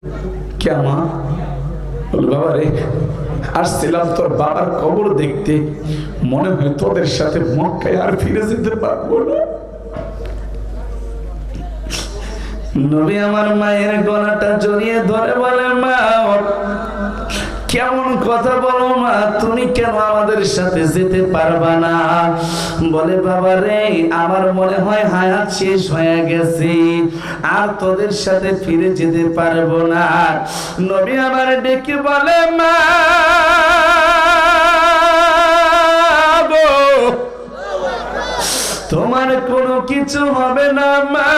কেমন বাবা রে, আসছিলাম তোর বাবার কবর দেখতে, মনে হয় তোদের সাথে মক্কায় আর ফিরে যেতে পারবো না। নবী আমার মায়ের গলাটা জড়িয়ে ধরে বলে, মা কেমন কথা বলো মা, তুমি কেন আমাদের সাথে যেতে পারবা না? বলে, বাবা রে, আমার মনে হয় হায়াত শেষ হয়ে গেছে, আর তোদের সাথে ফিরে যেতে পারবো না। নবী আমার ডেকে বলে, মা গো, তোমার কোনো কিছু হবে না মা,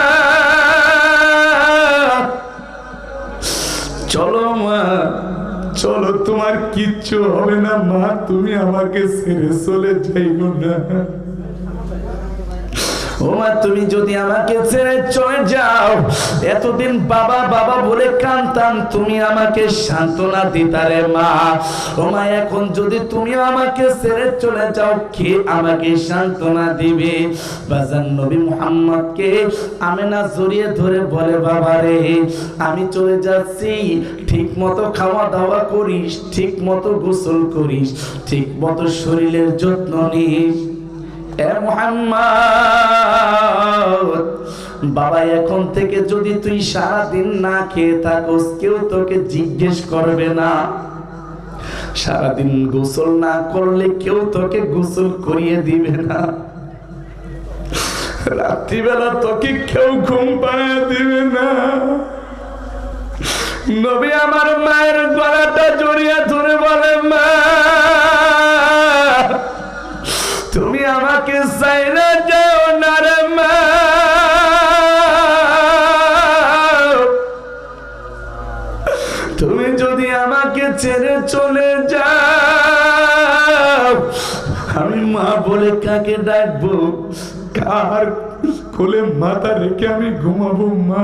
চলো মা চলো, তোমার কিচ্ছু হবে না মা, তুমি আমাকে ছেড়ে চলে যাইও না। ও মা, তুমি যদি আমাকে ছেড়ে চলে যাও, এতদিন বাবা বাবা বলে কাঁদতাম, তুমি আমাকে সান্ত্বনা দিতারে মা। ও মা, এখন যদি তুমি আমাকে ছেড়ে চলে যাও, কে আমাকে সান্ত্বনা দিবে? বাজান নবী মুহাম্মদকে আমেনা জড়িয়ে ধরে বলে, বাবা রে, আমি চলে যাচ্ছি, ঠিক মতো খাওয়া দাওয়া করিস, ঠিক মতো গোসল করিস, ঠিক মতো শরীরের যত্ন নিস। এ মুহাম্মদ, বাবা এখন থেকে যদি তুই সারাদিন না খেয়ে থাকস, কেউ তোকে জিজ্ঞেস করবে না। সারাদিন গোসল না করলে কেউ তোকে গোসল করিয়ে দিবে না। রাত্রিবেলা তোকে কেউ ঘুম পাড়িয়ে দিবে না। নবী আমার মায়ের গলাটা জড়িয়ে ধরে বলে, মা তুমি আমাকে চাইলে যাও না রে মা, তুমি যদি আমাকে ছেড়ে চলে যাও, আমি মা বলে কাকে ডাকবো? কার কোলে মাথা রেখে আমি ঘুমাবো মা?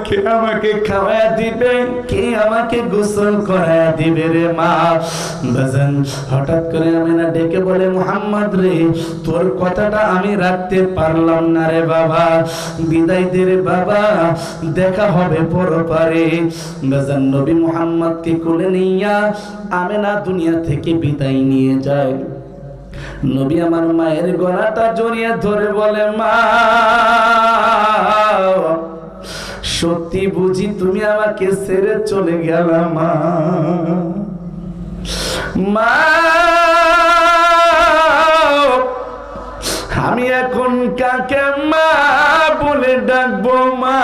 কে আমাকে খাওয়া দিবে, কে আমাকে গোসল করায়া দিবে রে মা? বাজান হঠাৎ করে আমেনা ডেকে বলে, মুহাম্মদ রে, তোর কথাটা আমি রাখতে পারলাম না রে বাবা, বিদায় দে রে বাবা, দেখা হবে পরপারে। বাজান নবী মুহাম্মদকে কোলে নিয়া আমেনা দুনিয়া থেকে বিদায় নিয়ে যায়। নবী আমার মায়ের গলাটা জড়িয়ে ধরে বলে, মা সত্যি বুঝি তুমি আমাকে ছেড়ে চলে গেলা মা? মা আমি এখন কাকে মা বলে ডাকবো মা?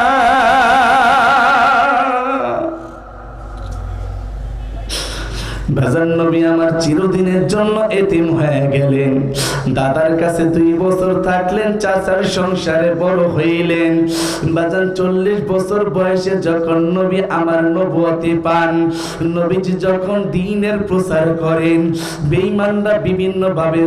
বাজান নবী আমার চিরদিনের জন্য এতিম হয়ে গেলেন। দাদার কাছে 2 বছর থাকলেন, চাচার সংসারে বড় হইলেন। বাজান 40 বছর বয়সে যখন নবী আমার নবুয়তি পান, নবীজি যখন দ্বীনের প্রচার করেন, বেঈমানরা বিভিন্ন ভাবে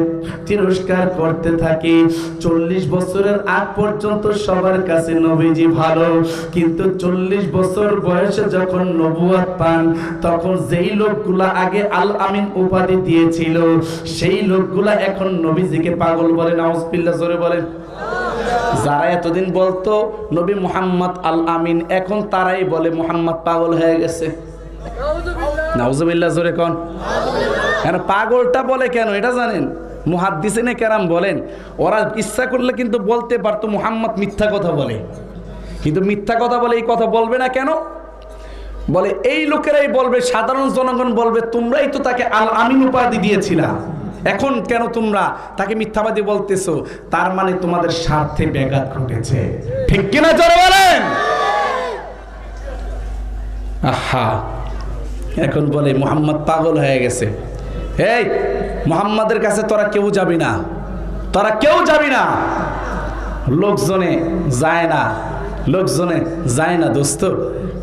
তিরস্কার করতে থাকে। 40 বছরের আগ পর্যন্ত সবার কাছে নবীজি ভালো, কিন্তু 40 বছর বয়সে যখন নবুয়ত পান, তখন যেই লোকগুলা আগে আল আমিন উপাধি দিয়েছিল, সেই লোকগুলা এখন নবীজিকে পাগল বলে। নাউজুবিল্লাহ, জোরে বলেন। যারা এতদিন বলতো নবী মুহাম্মদ আল আমিন, এখন তারাই বলে মুহাম্মদ পাগল হয়ে গেছে। নাউজুবিল্লাহ, জোরে কোন। কেন পাগলটা বলে কেন এটা জানেন? মুহাদ্দিসিনে কেরাম বলেন, ওরা ইচ্ছা করলে কিন্তু বলতে পারতো মুহাম্মদ মিথ্যা কথা বলে, কিন্তু মিথ্যা কথা বলে এই কথা বলবে না কেন? বলে এই লোকেরাই বলবে, সাধারণ জনগণ বলবে, তোমরাই তো তাকে আল আমিন উপাধি দিয়েছিলা, এখন কেন তোমরা তাকে মিথ্যাবাদী বলতেছো? তার মানে তোমাদের স্বার্থে ব্যাঘাত ঘটেছে, ঠিক কিনা জোরে বলেন। আহা, এখন বলে মুহাম্মদ পাগল হয়ে গেছে। এই মুহাম্মাদের কাছে তোরা কেউ যাবি না, তোরা কেউ যাবি না। লোকজনে যায় না, লোকজনে যায় না দোস্ত,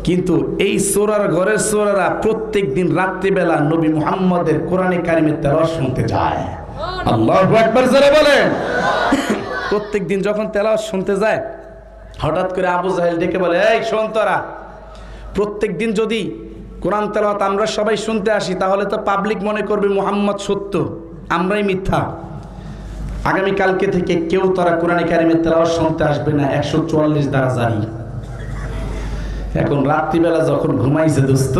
কিন্তু এই সোরার ঘরের সোরারা প্রত্যেক দিন রাত্রিবেলা নবী মুহাম্মদের কোরআনে কারিমের তেলাওয়াত শুনতে যায়। আল্লাহু আকবার, জোরে বলেন। প্রত্যেক দিন যখন তেলাওয়াত শুনতে যায়, হঠাৎ করে আবু জাহেল ডেকে বলে, এই শোন, তোরা প্রত্যেক দিন যদি কোরআন তেলাওয়াত আমরা সবাই শুনতে আসি, তাহলে তো পাবলিক মনে করবে মুহাম্মদ সত্য, আমরাই মিথ্যা। আগামী কালকে থেকে কেউ তোরা কোরআনে কারিমের তেলাওয়াত শুনতে আসবে না, 144 দ্বারা জারি। এখন রাত্রিবেলা যখন ঘুমাইছে দোস্ত,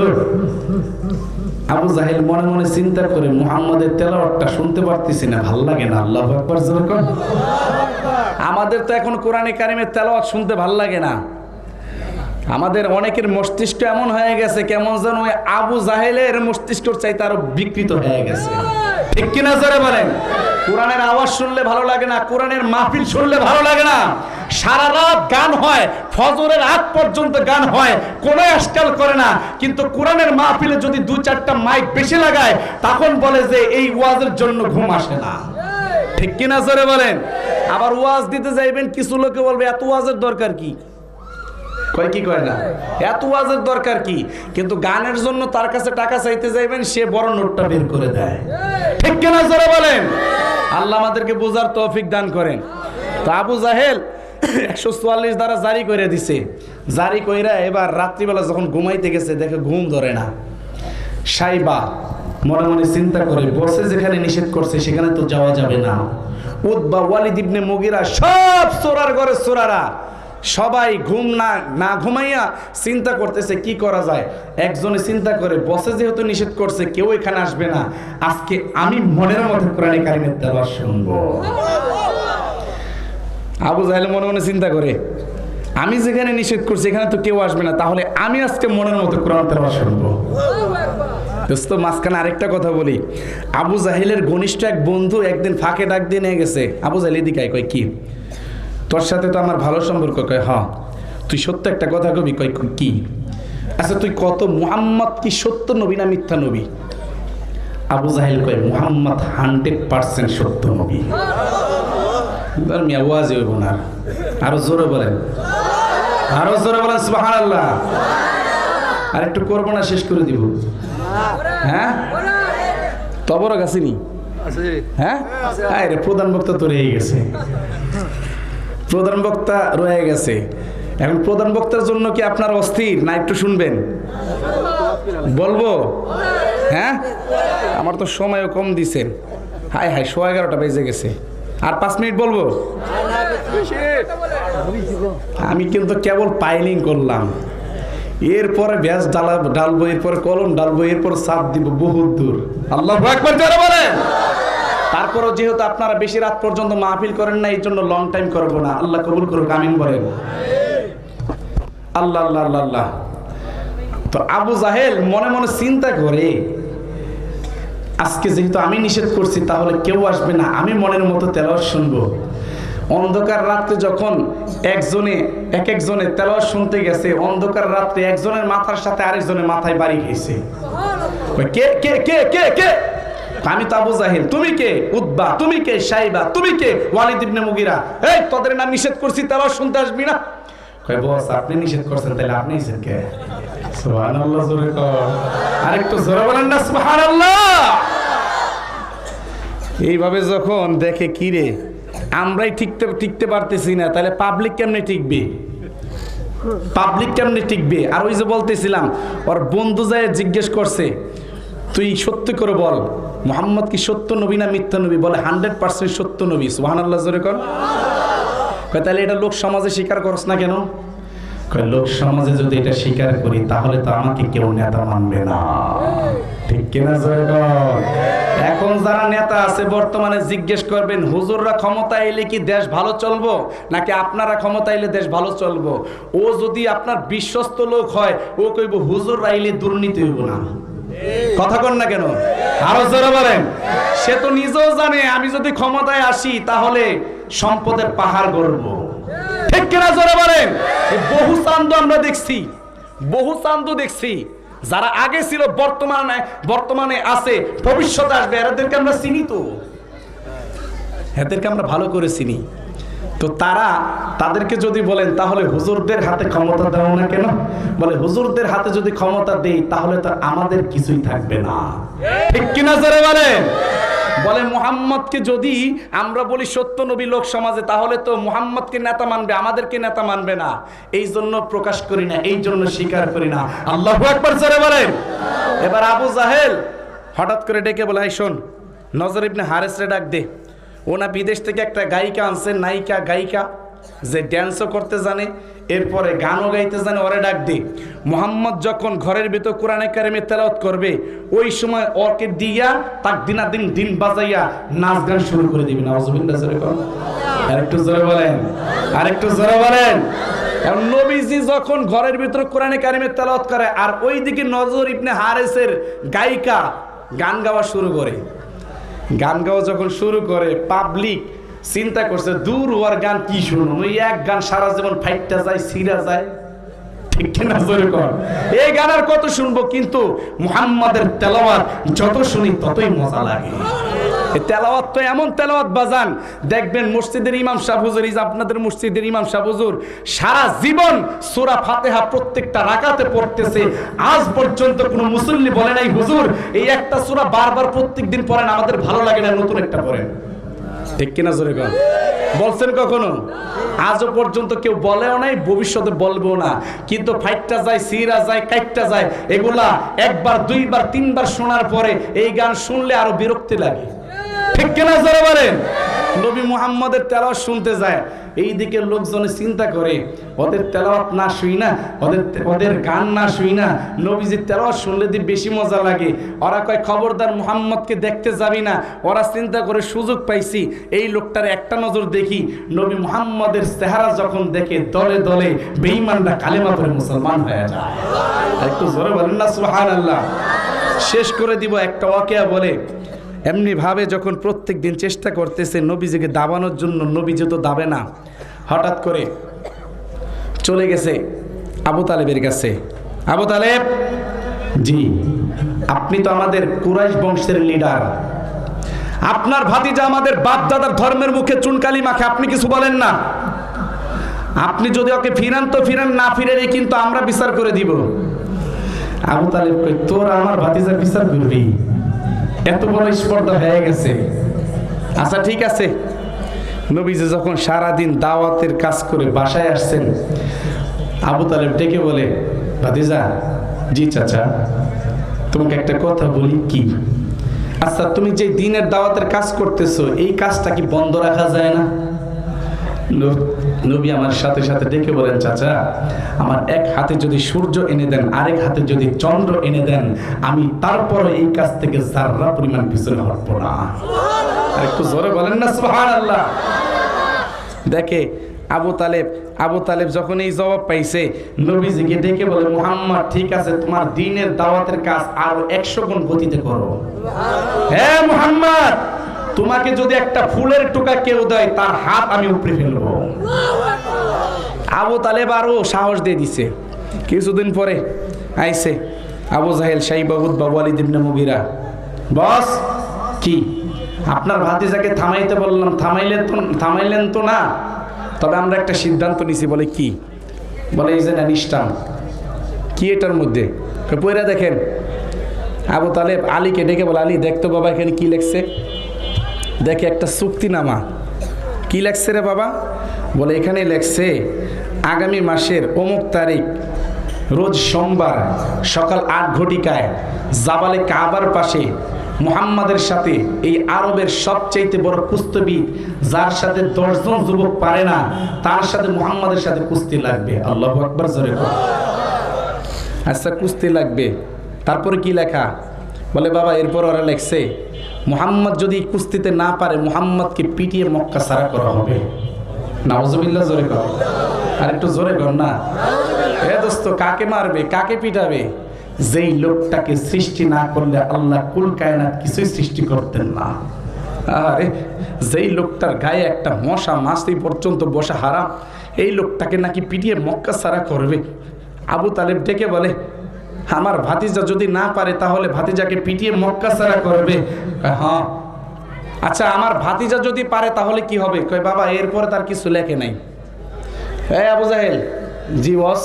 আবু জাহেল মনে মনে চিন্তা করে মুহাম্মাদের তেলাওয়াতটা শুনতে পারতেছি না, ভাল লাগে না। আল্লাহু আকবার জোরে কর। আমাদের তো এখন কোরআনে কারিমের তেলাওয়াত শুনতে ভাল লাগে না। আমাদের অনেকের মস্তিষ্ক এমন হয়ে গেছে কেমন যেন ওই আবু জাহেলের মস্তিষ্কর চাইতে আরো বিকৃত হয়ে গেছে, ঠিক কিনা জোরে বলেন? কোরআনের আওয়াজ শুনলে ভালো লাগে না, কোরআনের মাহফিল শুনলে ভালো লাগে না। সারা রাত গান হয়, ফজরের আগ পর্যন্ত গান হয়, কোনো আজকাল করে না। কিন্তু কোরআনের মাহফিলে যদি 2-4টা মাইক বেশি লাগায় তখন বলে যে এই ওয়াজের জন্য ঘুম আসে না, ঠিক কিনা জোরে বলেন? আবার ওয়াজ দিতে যাইবেন, কিছু লোকে বলবে এত ওয়াজের দরকার কি, কয় কি কয় না, এত ওয়াজের দরকার কি? কিন্তু গানের জন্য তার কাছে টাকা চাইতে যাইবেন, সে বড় নোটটা বের করে দেয়, ঠিক কিনা জোরে বলেন? আল্লাহ আমাদেরকে বোঝার তৌফিক দান করেন। তো আবু জাহেল 144 দ্বারা জারি করে দিছে। জারি কইরা এবার রাত্রিবেলা যখন ঘুমাইতে গেছে দেখে ঘুম ধরে না। সাইবা মনে মনে চিন্তা করে, বসে যেখানে নিষেধ করছে সেখানে তো যাওয়া যাবে না। উতবা, ওয়ালিদ ইবনে মুগিরা, সব চোরার ঘরে চোরারা, সবাই ঘুম না ঘুমাইয়া চিন্তা করতেছে কি করা যায়। একজনে চিন্তা করে, বসে যেহেতু নিষেধ করছে কেউ এখানে আসবে না, আজকে আমি মনের মতো কোরআনে কারিমের তেলাওয়াত শুনবো। আবু জাহেল মনে মনে চিন্তা করে, আমি যেখানে নিষেধ করছি এখানে তো কেউ আসবে না, তাহলে আমি আজকে মনের মতো কোরআন তেলাওয়াত শুনবো। দোস্ত, মাঝখানে আরেকটা কথা বলি। আবু জাহেলের ঘনিষ্ঠ এক বন্ধু একদিন ফাঁকে ডাক দিয়ে নিয়ে গেছে। আবু জাহেল এদিকে আয়, কয় কি তোর সাথে তো আমার ভালো সম্পর্ক। কয় হ্যাঁ। তুই সত্য একটা কথা কবি। কয় কি? আচ্ছা তুই কত, মুহাম্মদ কি সত্য নবী না মিথ্যা নবী? আবু জাহেল কয় মুহাম্মদ 100% সত্য নবী। আওয়াজ হইব না, আরো জোরে বলেন, আরো জোরে বলেন সুবহানাল্লাহ। আর একটু করবো না, শেষ করে দিব। হ্যাঁ, তবরক আসেনি? হ্যাঁ, আরে প্রধান বক্তা তো রয়ে গেছে, প্রধান বক্তা রয়ে গেছে। এখন প্রধান বক্তার জন্য কি আপনার অস্থির না? একটু শুনবেন, বলবো? হ্যাঁ, আমার তো সময়ও কম দিছেন। হায় হায়, 11:15 বেজে গেছে। আর 5 মিনিট বলবো? আমি কিন্তু কেবল পাইলিং করলাম, এরপরে ব্যাস ডালবো, এরপরে কলম ডালবো, এরপর সাপ দিব বহুত দূর। আল্লাহু আকবার জোরে বলেন। তারপরও যেহেতু আপনারা বেশি রাত পর্যন্ত মাহফিল করেন না, এই জন্য লং টাইম করবো না। আল্লাহ কবুল করুক, আমিন বলেন। আল্লাহ আল্লাহ আল্লাহ আল্লাহ। তো আবু জাহেল মনে মনে চিন্তা করে, আজকে যেহেতু আমি নিষেধ করছি তাহলে কেউ আসবে না, আমি মনের মতো তেলাওয়াত শুনবো। অন্ধকার রাত্রে যখন একজনে তেলাওয়াত শুনতে গেছে, অন্ধকার রাত্রে একজনের মাথার সাথে আরেকজনের মাথায় বাড়ি খেয়েছে। কে কে কে কে কে? আমি তো আবু জাহেল। তুমি কে? উতবা। তুমি কে? সাইবা। তুমি কে? ওয়ালিদ ইবনে মুগিরা। এই তোদের না নিষেধ করছি তেলাওয়াত শুনতে আসবি না? কয় বস আপনি নিষেধ করছেন, তাহলে আপনি নিষেধ কে? সুবহানাল্লাহ জোরে কর, আরেকটু জোরে বলেন না সুবহানাল্লাহ। এইভাবে যখন দেখে কি রে আমরাই টিকতে পারতেছি না, তাহলে পাবলিক কেমনে টিকবে? পাবলিক কেমনে টিকবে? আর ওই যে বলতেছিলাম, ওর বন্ধু যায় জিজ্ঞেস করছে, তুই সত্য করে বল মুহাম্মদ কি সত্য নবী না মিথ্যা নবী? বলে 100% সত্য নবী। সুবহানাল্লাহ জোরে কর। কয় তাহলে এটা লোক সমাজে স্বীকার করছ না কেন? কয় লোক সমাজে যদি এটা স্বীকার করি তাহলে তো আমাকে কেউ নেতা মানবে না, ঠিক কিনা জোরে কর। এখন যারা নেতা আছে বর্তমানে জিজ্ঞেস করবেন, হুজুররা ক্ষমতা এলে কি দেশ ভালো চলবো নাকি আপনারা ক্ষমতা এলে দেশ ভালো চলবো? ও যদি আপনার বিশ্বস্ত লোক হয় ও কইব হুজুর আইলে দুর্নীতি হইব না। কথা কন না কেন? আরো জোরে বলেন। সে তো নিজেও জানে আমি যদি ক্ষমতায় আসি তাহলে সম্পদের পাহাড় গড়ব, ঠিক কিনা জোরে বলেন। বহু চান্দু আমরা দেখছি, বহু চান্দু দেখছি, যারা আগে ছিল বর্তমানে আছে, ভবিষ্যতে আসবে। এদেরকে আমরা চিনি, তো এদেরকে আমরা ভালো করে চিনি। তো তাদেরকে যদি বলেন তাহলে হুজুরদের হাতে ক্ষমতা দাও না কেন? বলে হুজুরদের হাতে যদি ক্ষমতা দেই তাহলে তো আমাদের কিছুই থাকবে না, ঠিক কিনা জোরে বলেন। বলে মুহাম্মদকে যদি আমরা বলি সত্য নবী লোক সমাজে, তাহলে তো মুহাম্মদকে নেতা মানবে, আমাদেরকে নেতা মানবে না। এই জন্য প্রকাশ করি না, এই জন্য স্বীকার করি না। আল্লাহু আকবার জোরে বলেন। এবার আবু জাহেল হঠাৎ করে ডেকে বলে, এই শোন, নজর ইবনে হারেসরে ডাক দে। ওনা বিদেশ থেকে একটা গায়িকা আনছে, নায়িকা গায়িকা, যে ড্যান্সও করতে জানে, এরপরে গানও গাইতে জানে, ওরে ডাক দে। মুহাম্মদ যখন ঘরের ভিতর কোরআনে কারিমে তেলাওয়াত করবে, ওই সময় ওকে দিয়া তাক দিনাদিন দিন বাজাইয়া নাচ গান শুরু করে দিবে। নাউজুবিল্লাহ জোরে কোন, আরেকটু জোরে বলেন, আরেকটু জোরে বলেন। কারণ নবীজি যখন ঘরের ভিতর কোরআনে কারিমে তেলাওয়াত করে, আর ওইদিকে নজর ইবনে হারেসের গায়িকা গান গাওয়া শুরু করে। গান গাওয়া যখন শুরু করে, পাবলিক চিন্তা করছে দূর ওর গান কি শুনুন, ওই এক গান সারা জীবন ফাইটটা যায়, সিরা যায়, ঠিক কিনা জোরে কর। এই গান আর কত শুনবো, কিন্তু মুহাম্মাদের তেলাওয়াত যত শুনি ততই মজা লাগে। এই তেলাওয়াত তো এমন তেলাওয়াত বাজান, দেখবেন মসজিদের ইমাম সাহেব হুজুর, এই যে আপনাদের মসজিদের ইমাম সাহেব হুজুর সারা জীবন সূরা ফাতিহা প্রত্যেকটা রাকাতে পড়তেছে, আজ পর্যন্ত কোনো মুসল্লি বলে নাই হুজুর এই একটা সূরা বারবার প্রত্যেকদিন পড়েন, আমাদের ভালো লাগে না, নতুন একটা পড়েন, ঠিক কিনা জোরে কর। বলছেন কখনো? আজও পর্যন্ত কেউ বলেও নাই, ভবিষ্যতে বলবেও না। কিন্তু ফাইটটা যায়, সিরা যায়, কাইটটা যায়, এগুলা একবার দুইবার তিনবার শোনার পরে এই গান শুনলে আরো বিরক্তি লাগে, ঠিক কিনা জোরে বলেন। নবী মুহাম্মদের তেলাওয়াত শুনতে যায়, এই দিকে লোকজনে চিন্তা করে ওদের তেলাওয়াত না শুই না, ওদের গান না শুই না, নবীজির তেলাওয়াত শুনলে দি বেশি মজা লাগে। ওরা কয় খবরদার মুহাম্মদকে দেখতে যাবি না। ওরা চিন্তা করে সুযোগ পাইছি, এই লোকটার একটা নজর দেখি। নবী মুহাম্মদের চেহারা যখন দেখে, দলে দলে বেঈমানরা কালেমা পড়ে মুসলমান হয়ে যায়। একটু জোরে বলেন না সুবহানাল্লাহ। শেষ করে দিব একটা ওয়াকিয়া বলে। এমনি ভাবে যখন প্রত্যেক দিন চেষ্টা করতেছে নবীজিকে দাবানোর জন্য, নবীজি তো দাবে না, হঠাৎ করে চলে গেছে আবু তালেবের কাছে। আবু তালেব, জি আপনি তো আমাদের কুরাইশ বংশের লিডার, আপনার ভাতিজা আমাদের বাপ দাদার ধর্মের মুখে চুনকালি মাখে, আপনি কিছু বলেন না। আপনি যদি ওকে ফিরান তো ফিরান, না ফিরে কিন্তু আমরা বিচার করে দিব। আবু তালেব কই, তোর আমার ভাতিজার বিচার করবি? এত বড় স্পর্ধা হয়ে গেছে। আচ্ছা ঠিক আছে। নবীজি যখন সারাদিন দাওয়াতের কাজ করে বাসায় আসছেন, আবু তালেব ডেকে বলে, ভাতিজা। জি চাচা। তোমাকে একটা কথা বলি। কি? আচ্ছা তুমি যে দিনের দাওয়াতের কাজ করতেছো, এই কাজটা কি বন্ধ রাখা যায় না? নবী আমার সাথে সাথে ডেকে বলেন, চাচা আমার এক হাতে যদি সূর্য এনে দেন, আরেক হাতে যদি চন্দ্র এনে দেন, আমি তারপরে এই কাজ থেকে যাররা পরিমাণ পিছনে হটবো না। একটু জোরে বলেন না সুবহানাল্লাহ। দেখে আবু তালেব যখন এই জবাব পাইছে, নবীজিকে ডেকে বলে, মুহাম্মদ ঠিক আছে, তোমার দ্বীনের দাওয়াতের কাজ আরো 100 গুণ গতিতে করো। হ্যাঁ মুহাম্মদ, তোমাকে যদি একটা ফুলের টোকা কেউ দেয়, তার হাত আমি উপড়ে ফেলবো। আবু তালেব আরো সাহস দিয়ে দিছে। কিছুদিন পরে আইছে আবু জাহেল, শাইবা, উতবা, ওয়ালিদ ইবনে মুগীরা। বস কি আপনার ভাতিজাকে থামাইতে বললাম, থামাইলেন তো না, তবে আমরা একটা সিদ্ধান্ত নিছি। বলে কি? বলে এই যে নিষ্ঠান। কি এটার মধ্যে? পয়রা দেখেন। আবু তালেব আলীকে ডেকে বলে, আলী দেখতো বাবা এখানে কি লেখছে। দেখে একটা চুক্তিনামা। কি লেখছে রে বাবা? বলে এখানে লেখছে আগামী মাসের অমুক তারিখ রোজ সোমবার সকাল 8 ঘটিকায় জাবালে কাবার পাশে মুহাম্মাদের সাথে, এই আরবের সবচাইতে বড় কুস্তিবিদ, যার সাথে 10 জন যুবক পারে না, তার সাথে মুহাম্মাদের সাথে কুস্তি লাগবে। আল্লাহু আকবার জোরে বল। আচ্ছা কুস্তি লাগবে, তারপরে কি লেখা? বলে বাবা এরপর ওরা লেখছে মুহাম্মদ যদি কুস্তিতে না পারে, মুহাম্মদকে পিটিয়ে মক্কা ছাড়া করা হবে। নাউজুবিল্লাহ জোরে কর। আর একটু জোরে কর না। এ দোস্ত, কাকে মারবে, কাকে পিটাবে? যেই লোকটাকে সৃষ্টি না করলে আল্লাহ কুল কায়নাত কিছুই সৃষ্টি করতেন না। আরে যেই লোকটার গায়ে একটা মশা মাছি পর্যন্ত বসা হারাম, এই লোকটাকে নাকি পিটিয়ে মক্কা ছাড়া করবে। আবু তালেব ডেকে বলে, আমার ভাতিজা যদি না পারে তাহলে ভাতিজাকে পিটিয়ে মক্কা ছাড়া করবে। হ্যাঁ আচ্ছা, আমার ভাতিজা যদি পারে তাহলে কি হবে? কয় বাবা এরপরে তার কিছু লেখে নাই। এই আবু জাহেল, জি বস।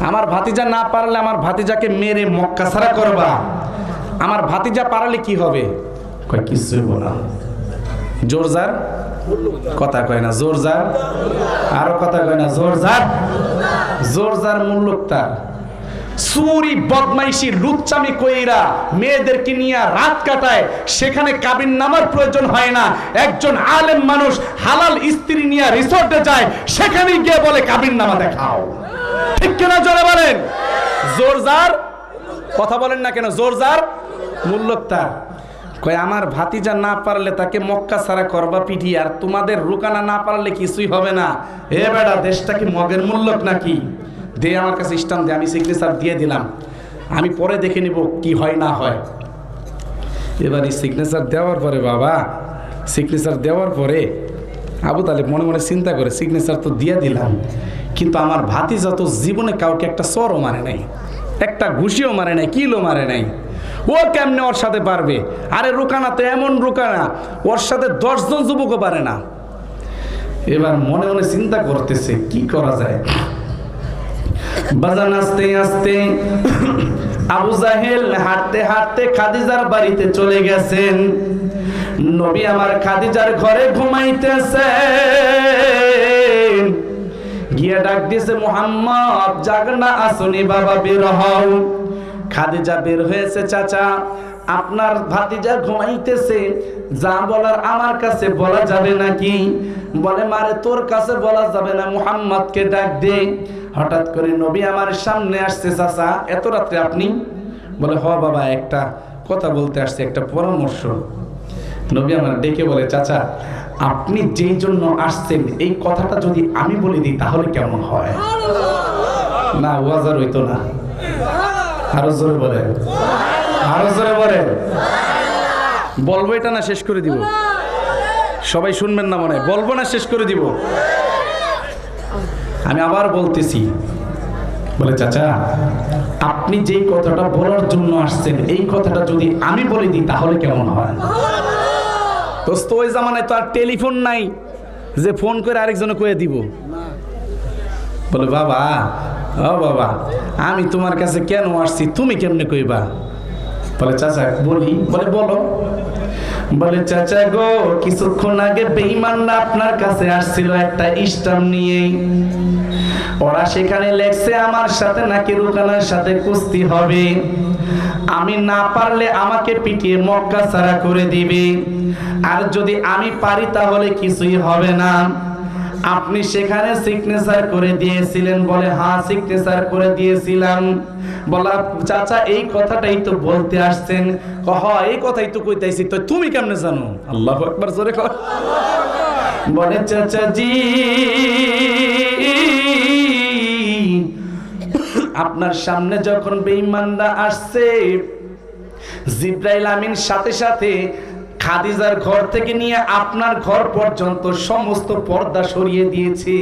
আমার ভাতিজা না পারলে আমার ভাতিজাকে মেরে মক্কা ছাড়া করবা। আমার ভাতিজা পারলে কি হবে? কয় কিছু হইব না। জোরজার কথা কয় না, জোরজার আরো কথা কয় না, জোরজার। জোরজার মূল্যক তার। চুরি বদমাইশি লুচ্চামি কইরা মেয়েদেরকে নিয়ে রাত কাটায়, সেখানে কাবিন নামার প্রয়োজন হয় না। একজন আলেম মানুষ হালাল স্ত্রী নিয়ে রিসোর্টে যায়, সেখানে গিয়ে বলে কাবিন নামা দেখাও। ঠিক কিনা জোরে বলেন? জোরজার কথা বলেন না কেন? জোরজার মূল্যক তার। কয় আমার ভাতিজা না পারলে তাকে মক্কা ছাড়া করবা পিঠি, আর তোমাদের রুকানা না পারলে কিছুই হবে না। এ বেটা, দেশটা কি মগের মূল্যক নাকি? দে আমার কাছে স্টাম্প দে, আমি সিগনেচার দিয়ে দিলাম, আমি পরে দেখে নিব কি হয় না হয়। এবার এই সিগনেচার দেওয়ার পরে বাবা, সিগনেচার দেওয়ার পরে আবু তালেব মনে মনে চিন্তা করে, সিগনেচার তো দিয়ে দিলাম, কিন্তু আমার ভাতিজা তো জীবনে কাউকে একটা চরও মারে নাই, একটা ঘুষিও মারে নাই, কিলো মারে নাই, ও কেমনে ওর সাথে পারবে? আরে রুকানা তো এমন রুকানা, ওর সাথে 10 জন যুবকও পারে না। এবার মনে মনে চিন্তা করতেছে কি করা যায়। বাজান আস্তে আস্তে আবু জাহেল হাঁটতে হাঁটতে খাদিজার বাড়িতে চলে গেছেন। নবী আমার খাদিজার ঘরে ঘুমাইতেছেন, গিয়ে ডাক দিয়েছে, মুহাম্মদ জাগনা আসুনি বাবা, বের হও। খাদিজা বের হয়েছে। চাচা, আপনার ভাতিজা ঘুমাইতেছে, যা বলার আমার কাছে বলা যাবে নাকি? বলে, মারে তোর কাছে বলা যাবে না, মুহাম্মদকে ডাক দে। হঠাৎ করে নবী আমার সামনে আসছে। চাচা, এত রাত্রে আপনি? বলে, হ বাবা, একটা কথা বলতে আসছে, একটা পরামর্শ। নবী আমার ডেকে বলে, চাচা আপনি যেই জন্য আসছেন এই কথাটা যদি আমি বলে দিই তাহলে কেমন হয়? না, ওয়াজার হইতো না। আরো জোরে বলে, আরো জোরে বলে। বলবো এটা না শেষ করে দিব? সবাই শুনবেন না মনে হয়? বলবো না শেষ করে দিব? আমি আবার বলতেছি। বলে, চাচা আপনি যেই কথাটা বলার জন্য আসছেন এই কথাটা যদি আমি বলে দিই তাহলে কেমন হয়? দোস্ত, ওই জামানায় তো আর টেলিফোন নাই যে ফোন করে আরেকজনে কয়ে দিব। বলে, বাবা ও বাবা, আমি তোমার কাছে কেন আসছি তুমি কেমনে কইবা? বলে, চাচা বলি। বলে, বলো। বলে, চাচা গো, কিছুক্ষণ আগে বেঈমানরা আপনার কাছে আসছিল একটা স্টাম্প নিয়ে। ওরা সেখানে লেখছে আমার সাথে নাকি রুকানার সাথে কুস্তি হবে, আমি না পারলে আমাকে পিটিয়ে মক্কা ছাড়া করে দিবে, আর যদি আমি পারি তাহলে কিছুই হবে না। আপনি সেখানে সিগনেচার করে দিয়েছিলেন? বলে, হ্যাঁ সিগনেচার করে দিয়েছিলাম। বলা, চাচা এই কথাটাই তো বলতে আসছেন? হ্যাঁ এই কথাই তো কইতাইছি, তো তুমি কেমনে জানো? আল্লাহু আকবার, জোরে কর। বলে, চাচা জি আপনার সামনে যখন বেঈমানরা আসছে, জিবরাইল আমিন সাথে সাথে খাদিজার ঘর থেকে নিয়ে আপনার ঘর পর্যন্ত সমস্ত পর্দা সরিয়ে দিয়েছে।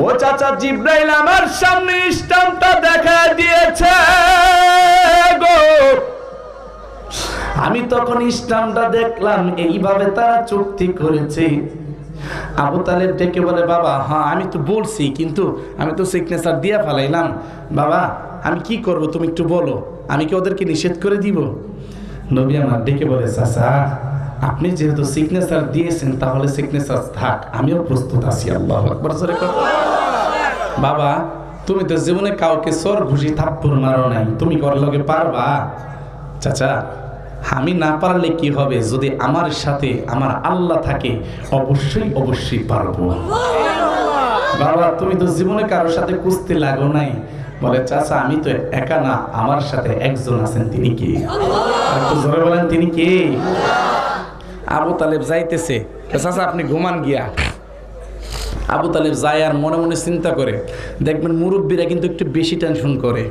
ও চাচা, জিবরাইল আমার সামনে স্টাম্পটা দেখা দিয়েছে গো। আমি তখন স্টাম্পটা দেখলাম, এইভাবে তারা চুক্তি করেছে। আবু তালেব ডেকে বলে, বাবা হ্যাঁ আমি তো বলছি, কিন্তু আমি তো সিগনেচার দিয়ে ফেলাইলাম, বাবা আমি কি করব তুমি একটু বলো, আমি কি ওদেরকে নিষেধ করে দিব? নবী আমার ডেকে বলে, চাচা আপনি যেহেতু সিগনেচার দিয়েছেন তাহলে সিগনেচার থাক, আমিও প্রস্তুত আছি। আল্লাহু আকবার, জোরে কর। বাবা তুমি তো জীবনে কাউকে চোর ঘুষি থাপ্পড় মারো নাই, তুমি করার লগে পারবা? চাচা আমি না পারলে কি হবে, যদি আমার সাথে আমার আল্লাহ থাকে অবশ্যই অবশ্যই পারবো। বাবা তুমি তো জীবনে কারোর সাথে কুস্তি লাগো নাই। বলে, চাচা আমি তো একা না, আমার সাথে একজন আছেন, তিনি কে? একটু জোরে বলেন, তিনি কে? আবু তালেব যাইতেছে। চাচা আপনি ঘুমান গিয়া। আবু তালেব যায় আর মনে মনে চিন্তা করে। দেখবেন মুরব্বীরা কিন্তু একটু বেশি টেনশন করে,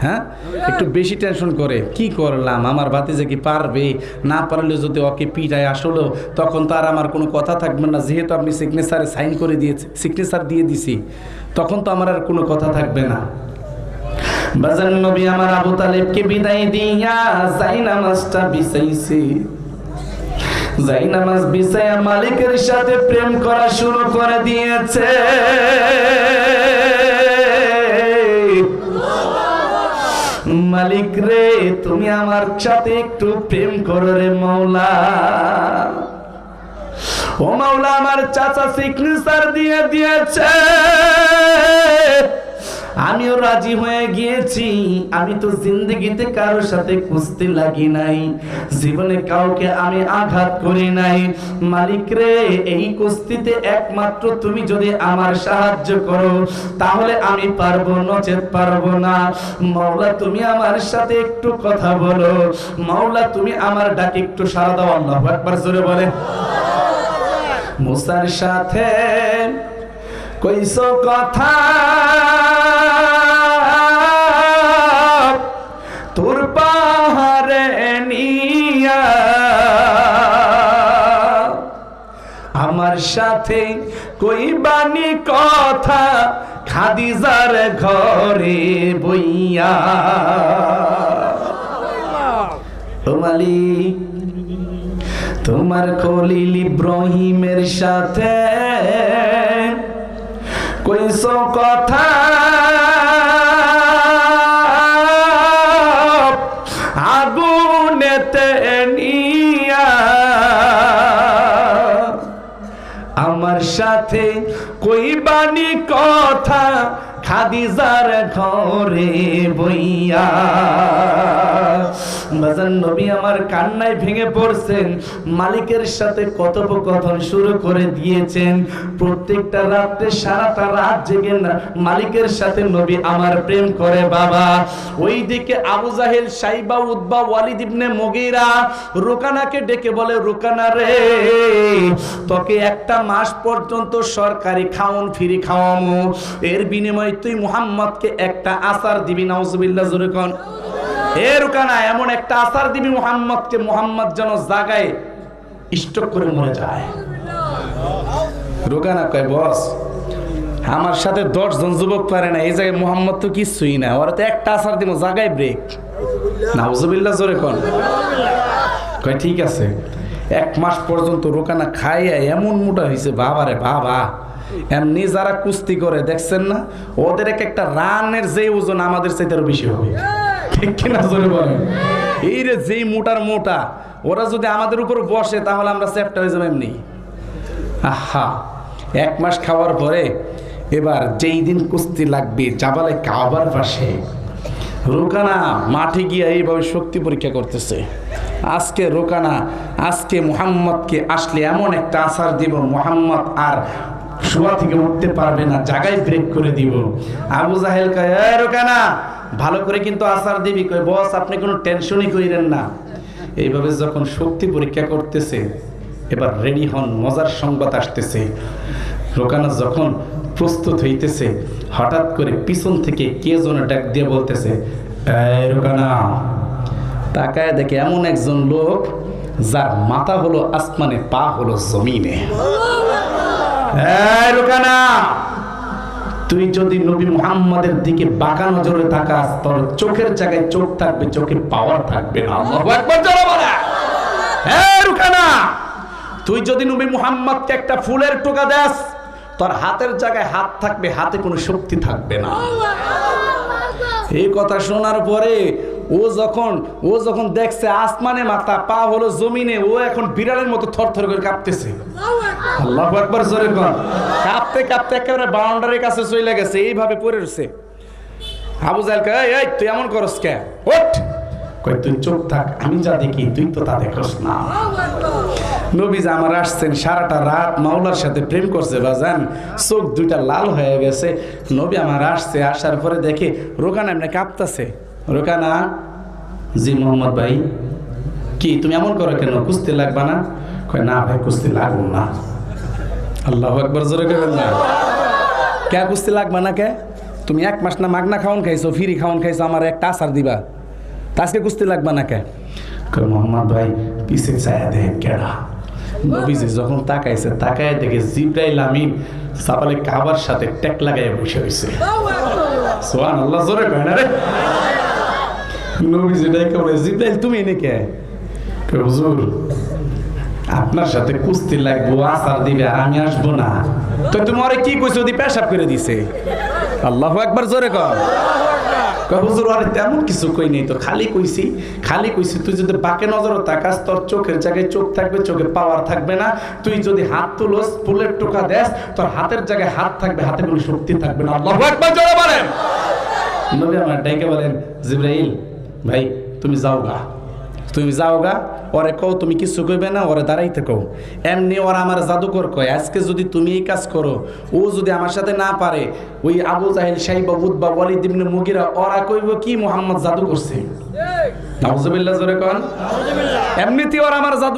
হ্যাঁ একটু বেশি টেনশন করে। কি করলাম, আমার ভাতিজা কি পারবে? না পারলে যদি ওকে পিটায় আসলো তখন তার আমার কোনো কথা থাকবে না, যেহেতু আপনি সিগনেচারে সাইন করে দিয়েছে, সিগনেচার দিয়ে দিছি, তখন তো আমার আর কোনো কথা থাকবে না। বাজান নবী আমার আবু তালেবকে বিদায় দিয়া জায়নামাজটা বিছাইছে। জায়নামাজ বিছায়া মালিকের সাথে প্রেম করা শুরু করে দিয়েছে। মালিক রে তুমি আমার সাথে একটু প্রেম করো রে মাওলা। ও মাওলা, আমার চাচা সিগনেচার দিয়ে দিয়েছে, আমিও রাজি হয়ে গিয়েছি। আমি তো জিন্দগিতে কারোর সাথে কুস্তি লাগি নাই, জীবনে কাউকে আমি আঘাত করি নাই। মালিক রে, এই কুস্তিতে একমাত্র তুমি যদি আমার সাহায্য করো তাহলে আমি পারবো, নচেত পারবো না। মাওলা তুমি আমার সাথে একটু কথা বলো, মাওলা তুমি আমার ডাকে একটু সাড়া দাও। আল্লাহু আকবার, জোরে বলে। মুসার সাথে কইছো কথা, তোর পাহাড়ে নিয়া, আমার সাথে কইবানি কথা খাদিজার ঘরে বইয়া। ও মালিক, তোমার খলিল ইব্রাহিমের সাথে কইছো কথা, আগুনেতে নিয়া, আমার সাথে কইবানি কথা খাদিজার ঘরে বইয়া। বাজান নবী আমার কান্নায় ভেঙে পড়ছেন, মালিকের সাথে কথোপকথন শুরু করে দিয়েছেন। প্রত্যেকটা রাতে সারাটা রাত জেগে না মালিকের সাথে নবী আমার প্রেম করে বাবা। ওইদিকে আবু জাহেল, সাইবা, উতবা, ওয়ালিদ ইবনে মুগীরা রুকানাকে ডেকে বলে, রুকানা রে, তোকে একটা মাস পর্যন্ত সরকারি খাওন ফ্রি খাওয়ামু, এর বিনিময়ে তুই মুহাম্মদকে একটা আসার দিবি। নাউজুবিল্লাহ, জোরে কোন। এ রুকানা, এমন একটা আসার দিবি মুহাম্মদকে, মুহাম্মদ যেন জায়গায় স্ট্রোক করে মরে যায়। রুকানা কয়, বস আমার সাথে 10 জন যুবক পারে না, এই জায়গায় মুহাম্মদ তো কিছুই না, ওরা তো একটা আসার দিব, জায়গায় ব্রেক। নাউজুবিল্লাহ, জোরে কোন। কয় ঠিক আছে। 1 মাস পর্যন্ত রুকানা খাইয়া এমন মোটা হয়েছে, বাবারে বাবা। এমনি যারা কুস্তি করে দেখছেন না, ওদের একটা রানের যে ওজন আমাদের চাইতে আরো বেশি হবে, ঠিক কিনা জোরে বলেন। এই রে, যেই মোটার মোটা, ওরা যদি আমাদের উপর বসে তাহলে আমরা সেফটা হয়ে যাবো এমনি। আহা, 1 মাস খাওয়ার পরে এবার যেই দিন কুস্তি লাগবে জাবালে কাবার পাশে, রুকানা মাঠে গিয়ে এইভাবে শক্তি পরীক্ষা করতেছে। আজকে রুকানা, আজকে মুহাম্মদকে আসলে এমন একটা আসার দিব, মুহাম্মদ আর শোয়া থেকে উঠতে পারবে না, জায়গায় ব্রেক করে দিব। আবু জাহেল কয়, এ রুকানা, ভালো করে কিন্তু আসার দিবি। কয়, বস আপনি কোনো টেনশনই কইরেন না। এইভাবে যখন শক্তি পরীক্ষা করতেছে, এবার রেডি হন, মজার সংবাদ আসতেছে। রুকানা যখন প্রস্তুত হইতেছে, হঠাৎ করে পিছন থেকে কে যেন ডাক দিয়ে বলতেছে, এই রুকানা। তাকায় দেখে এমন একজন লোক যার মাথা হলো আসমানে, পা হলো জমিনে। এই রুকানা, তুই যদি নবী মুহাম্মাদের দিকে বাঁকা নজরে তাকাস, তোর চোখের জায়গায় চোখ থাকবে, চোখে পাওয়ার থাকবে না। আল্লাহু আকবার, জোরে বলে। এই রুকানা, তুই যদি নবী মুহাম্মদকে একটা ফুলের টোকা দেস, তোর হাতের জায়গায় হাত থাকবে, হাতে কোনো শক্তি থাকবে না। এই কথা শোনার পরে ও যখন দেখছে আসমানে মাথা, পা হলো জমিনে, ও এখন বিড়ালের মতো থরথর করে কাঁপতেছে। আল্লাহু আকবার, জোরে কোন। কাঁপতে কাঁপতে একেবারে বাউন্ডারির কাছে চলে গেছে, এইভাবে পড়ে রয়েছে। আবু জাহেল কয়, এই তুই এমন করস কে? ওঠ। কয়, তুই চুপ থাক, আমি যা দেখি তুই তো তা দেখোস না। নবীজি আমার আসছেন, সারাটা রাত মাওলার সাথে প্রেম করছে বাজান, চোখ দুইটা লাল হয়ে গেছে। নবী আমার আসছে, আসার পরে দেখে রোকানা এমনি কাঁপতাছে। রোকানা, জি মোহাম্মদ ভাই। কি তুমি এমন করো কেন, কুস্তি লাগবা না? কয়, না ভাই, কুস্তি লাগবো না। আল্লাহু আকবার, জোরে কইবেন না। কে কুস্তি লাগবা না কে? তুমি 1 মাস না মাগনা খাওন খাইছো, ফ্রি খাওন খাইছো, আমার একটা আসার দিবা, আজকে কুস্তি লাগবা না কে? কয়, মোহাম্মদ ভাই পিছে চায়া দেখেন কেডা। নবীজি যখন তাকাইছে, তাকায় দেখে জিবরাইল আমিন সাপালে কাবার সাথে টেক লাগাইয়া বসে হইছে। সুবহানাল্লাহ, জোরে কয় না রে। নবীজি ডাইকা বলে, জিবরাইল তুমি এনে কে? কয়, হুজুর আপনার সাথে কুস্তি লাগবো, আসার দিবে, আর আমি আসবো না। তো তুমি আরে কি কইছো, দি পেশাব করে দিছে। আল্লাহু আকবার, জোরে কর। হুজুর আরে তেমন কিছু কই নেই তো, খালি কইছি তুই যদি বাঁকে নজরে তাকাস, তোর চোখের জায়গায় চোখ থাকবে, চোখে পাওয়ার থাকবে না। তুই যদি হাত তুলস, ফুলের টোকা দেস, তোর হাতের জায়গায় হাত থাকবে, হাতে কোনো শক্তি থাকবে না। আল্লাহু আকবার, জোরে বলেন। নবী আমার ডাইকে বলেন, জিবরাইল ভাই তুমি যাও গা, তুমি যাও গা, ওরে কও তুমি কিছু কইবে না, ওরে দাঁড়াইতে কও। এমনি ওরা আমার জাদুকর কয়, আজকে যদি তুমি এই কাজ করো, ও যদি আমার সাথে না পারে, ওই আবু জাহেল, শাইবা, উতবা, ওয়ালিদ ইবনে মুগিরা ওরা কইব কি মুহাম্মদ জাদু করছে। নাউজুবিল্লাহ জোরে কোন। এমনিতেই ওরা আমার জাদু